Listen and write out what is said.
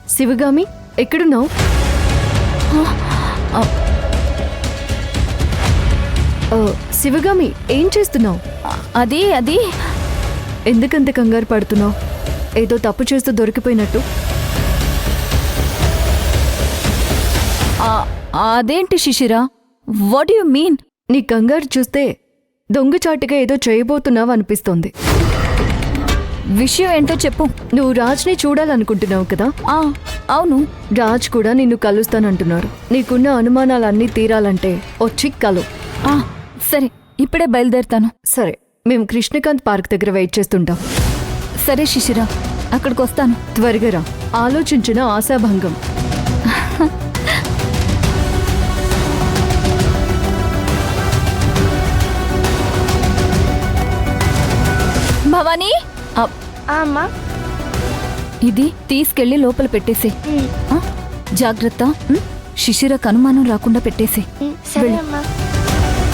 శివగామి ఎక్కడున్నావు? శివగామి ఏం చేస్తున్నావు? అది ఎందుకంత కంగారు పడుతున్నావు? ఏదో తప్పు చేస్తూ దొరికిపోయినట్టు. అదేంటి శిశిరా, వాట్ యు మీన్? నీ కంగారు చూస్తే దొంగచాటుగా ఏదో చేయబోతున్నావు అనిపిస్తోంది. విషయం ఏంటో చెప్పు. నువ్వు రాజ్ని చూడాలనుకుంటున్నావు కదా? అవును. రాజ్ కూడా నిన్ను కలుస్తానంటున్నారు. నీకున్న అనుమానాలన్నీ తీరాలంటే వచ్చి కలు. సరే, ఇప్పుడే బయలుదేరుతాను. సరే, మేము కృష్ణకాంత్ పార్క్ దగ్గర వెయిట్ చేస్తుంటాం. సరే శిశిరా, అక్కడికి వస్తాను. త్వరగా రా. ఆలోచించిన ఆశాభంగం. భవానీ, అమ్మా ఇది తీసుకెళ్లి లోపల పెట్టేసే. జాగ్రత్త, శిశిరకు అనుమానం రాకుండా పెట్టేసే. సరే అమ్మా.